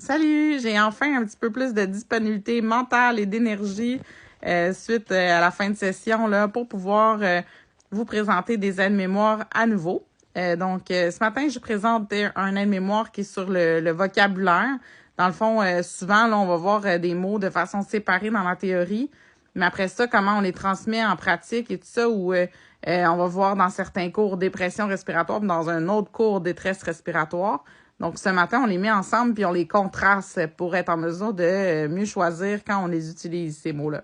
Salut, j'ai enfin un petit peu plus de disponibilité mentale et d'énergie suite à la fin de session là, pour pouvoir vous présenter des aides-mémoires à nouveau. Ce matin, je présente un aide-mémoire qui est sur le vocabulaire. Dans le fond, souvent, là, on va voir des mots de façon séparée dans la théorie, mais après ça, comment on les transmet en pratique et tout ça, où on va voir dans certains cours dépression respiratoire, puis dans un autre cours détresse respiratoire. Donc, ce matin, on les met ensemble puis on les contraste pour être en mesure de mieux choisir quand on les utilise, ces mots-là.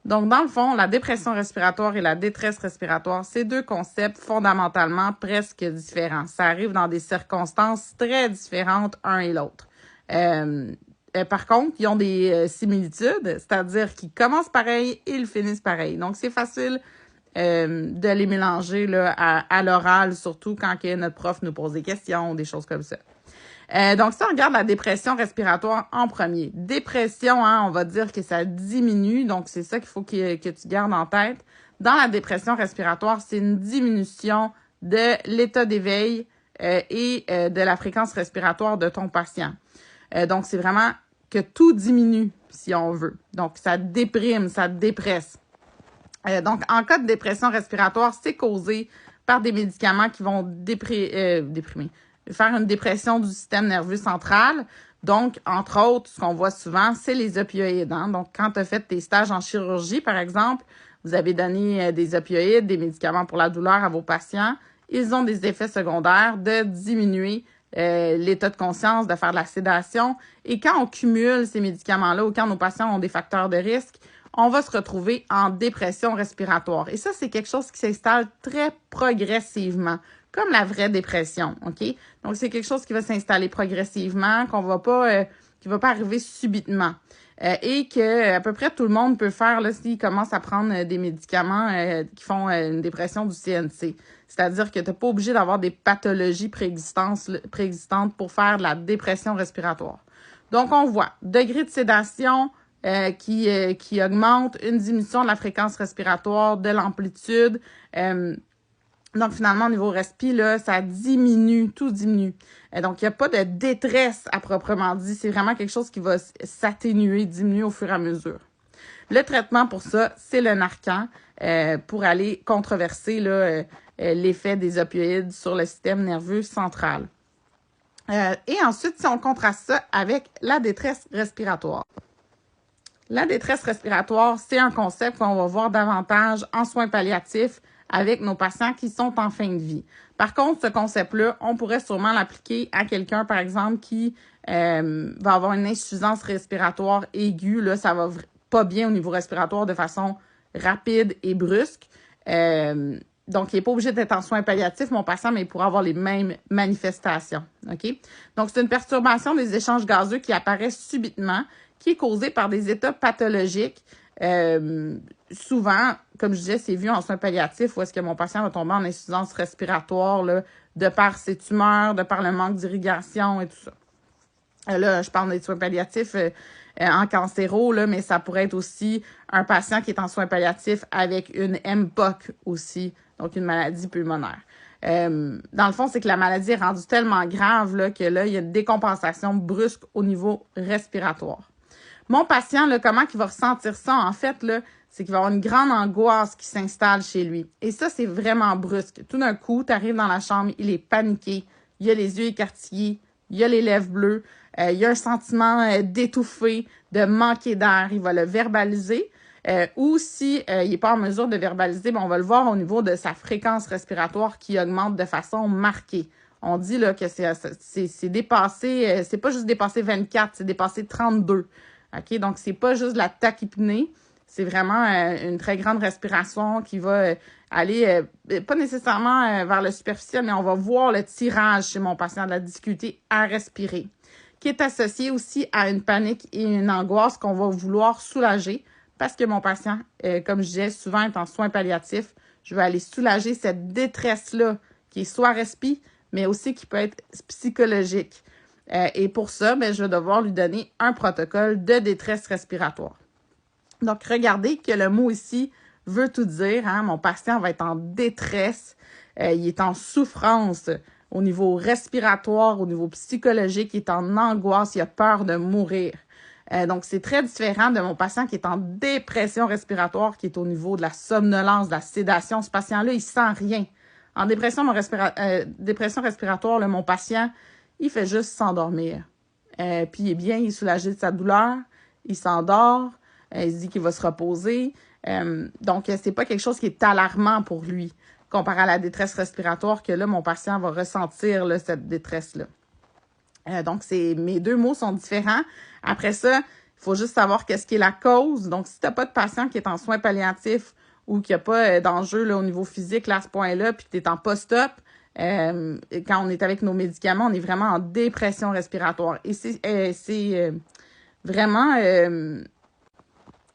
Donc, dans le fond, la dépression respiratoire et la détresse respiratoire, c'est deux concepts fondamentalement presque différents. Ça arrive dans des circonstances très différentes un et l'autre. Par contre, ils ont des similitudes, c'est-à-dire qu'ils commencent pareil et ils finissent pareil. Donc, c'est facile de les mélanger là, à l'oral, surtout quand notre prof nous pose des questions ou des choses comme ça. Donc, si on regarde la dépression respiratoire en premier. Dépression, on va dire que ça diminue, donc c'est ça qu'il faut que tu gardes en tête. Dans la dépression respiratoire, c'est une diminution de l'état d'éveil et de la fréquence respiratoire de ton patient. Donc, c'est vraiment que tout diminue, si on veut. Donc, ça déprime, ça dépresse. Donc, en cas de dépression respiratoire, c'est causé par des médicaments qui vont déprimer, faire une dépression du système nerveux central. Donc, entre autres, ce qu'on voit souvent, c'est les opioïdes. Donc, quand tu as fait tes stages en chirurgie, par exemple, vous avez donné des opioïdes, des médicaments pour la douleur à vos patients. Ils ont des effets secondaires de diminuer l'état de conscience, de faire de la sédation. Et quand on cumule ces médicaments-là ou quand nos patients ont des facteurs de risque, on va se retrouver en dépression respiratoire. Et ça, c'est quelque chose qui s'installe très progressivement, comme la vraie dépression, OK? Donc, c'est quelque chose qui va s'installer progressivement, qui va pas arriver subitement. Et que à peu près tout le monde peut faire là, s'il commence à prendre des médicaments qui font une dépression du CNC. C'est-à-dire que tu n'es pas obligé d'avoir des pathologies préexistantes pour faire de la dépression respiratoire. Donc, on voit degré de sédation, qui augmente, une diminution de la fréquence respiratoire, de l'amplitude. Donc, finalement, au niveau respi, là, ça diminue, tout diminue. Donc, il n'y a pas de détresse à proprement dit. C'est vraiment quelque chose qui va s'atténuer, diminuer au fur et à mesure. Le traitement pour ça, c'est le Narcan pour aller controverser là, l'effet des opioïdes sur le système nerveux central. Et ensuite, si on contraste ça avec la détresse respiratoire. La détresse respiratoire, c'est un concept qu'on va voir davantage en soins palliatifs avec nos patients qui sont en fin de vie. Par contre, ce concept-là, on pourrait sûrement l'appliquer à quelqu'un, par exemple, qui va avoir une insuffisance respiratoire aiguë. Là, ça va pas bien au niveau respiratoire de façon rapide et brusque. Donc, il n'est pas obligé d'être en soins palliatifs, mon patient, mais il pourra avoir les mêmes manifestations. OK? Donc, c'est une perturbation des échanges gazeux qui apparaît subitement, qui est causée par des états pathologiques. Souvent, comme je disais, c'est vu en soins palliatifs où est-ce que mon patient va tomber en insuffisance respiratoire là, de par ses tumeurs, de par le manque d'irrigation et tout ça. Là, je parle des soins palliatifs en cancéro, là, mais ça pourrait être aussi un patient qui est en soins palliatifs avec une MPOC aussi, donc une maladie pulmonaire. Dans le fond, c'est que la maladie est rendue tellement grave là, que là, il y a une décompensation brusque au niveau respiratoire. Mon patient, là, comment il va ressentir ça, en fait, là, c'est qu'il va avoir une grande angoisse qui s'installe chez lui. Et ça, c'est vraiment brusque. Tout d'un coup, tu arrives dans la chambre, il est paniqué, il a les yeux écarquillés, il a les lèvres bleues, il y a un sentiment d'étouffer, de manquer d'air. Il va le verbaliser. Ou si il n'est pas en mesure de verbaliser, on va le voir au niveau de sa fréquence respiratoire qui augmente de façon marquée. On dit là que c'est dépassé, c'est pas juste dépassé 24, c'est dépassé 32. OK? Donc, c'est pas juste la tachypnée, c'est vraiment une très grande respiration qui va aller, pas nécessairement vers le superficiel, mais on va voir le tirage chez mon patient, de la difficulté à respirer, qui est associé aussi à une panique et une angoisse qu'on va vouloir soulager parce que mon patient, comme je disais, souvent est en soins palliatifs. Je vais aller soulager cette détresse-là qui est soit respi, mais aussi qui peut être psychologique. Et pour ça, je vais devoir lui donner un protocole de détresse respiratoire. Donc, regardez que le mot ici veut tout dire. Mon patient va être en détresse, il est en souffrance au niveau respiratoire, au niveau psychologique, il est en angoisse, il a peur de mourir. Donc, c'est très différent de mon patient qui est en dépression respiratoire, qui est au niveau de la somnolence, de la sédation. Ce patient-là, il sent rien. En dépression respiratoire, là, mon patient, il fait juste s'endormir. Puis il est bien, il est soulagé de sa douleur, il s'endort, il se dit qu'il va se reposer. Donc, c'est pas quelque chose qui est alarmant pour lui, comparé à la détresse respiratoire que là, mon patient va ressentir là, cette détresse-là. Donc, mes deux mots sont différents. Après ça, il faut juste savoir qu'est-ce qui est la cause. Donc, si tu n'as pas de patient qui est en soins palliatifs ou qui n'a pas d'enjeu là, au niveau physique là, à ce point-là, puis que tu es en post-op, quand on est avec nos médicaments, on est vraiment en dépression respiratoire. Et c'est vraiment...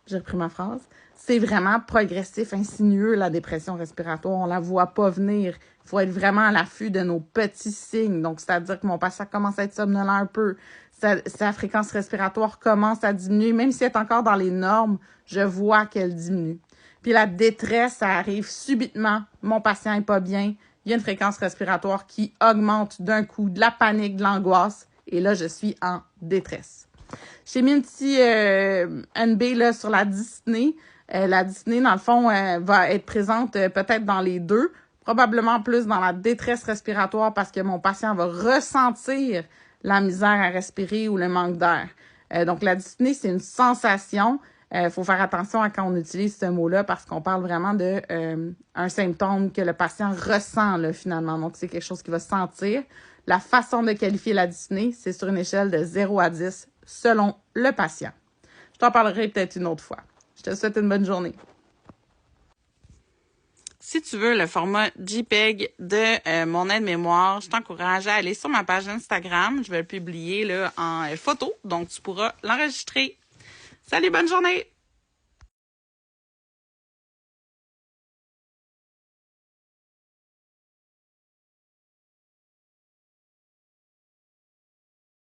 j'ai repris ma phrase. C'est vraiment progressif, insinueux, la dépression respiratoire. On la voit pas venir. Il faut être vraiment à l'affût de nos petits signes. Donc, c'est-à-dire que mon patient commence à être somnolent un peu. Sa fréquence respiratoire commence à diminuer. Même si elle est encore dans les normes, je vois qu'elle diminue. Puis la détresse, ça arrive subitement. Mon patient est pas bien. Il y a une fréquence respiratoire qui augmente d'un coup, de la panique, de l'angoisse. Et là, je suis en détresse. J'ai mis un petit NB là, sur la dyspnée. La dyspnée, dans le fond, va être présente peut-être dans les deux, probablement plus dans la détresse respiratoire parce que mon patient va ressentir la misère à respirer ou le manque d'air. Donc, la dyspnée, c'est une sensation. Faut faire attention à quand on utilise ce mot-là parce qu'on parle vraiment de un symptôme que le patient ressent là, finalement. Donc, c'est quelque chose qu'il va sentir. La façon de qualifier la dyspnée, c'est sur une échelle de 0 à 10 selon le patient. Je t'en parlerai peut-être une autre fois. Je te souhaite une bonne journée. Si tu veux le format JPEG de mon aide-mémoire, je t'encourage à aller sur ma page Instagram. Je vais le publier là, en photo, donc tu pourras l'enregistrer. Salut, bonne journée!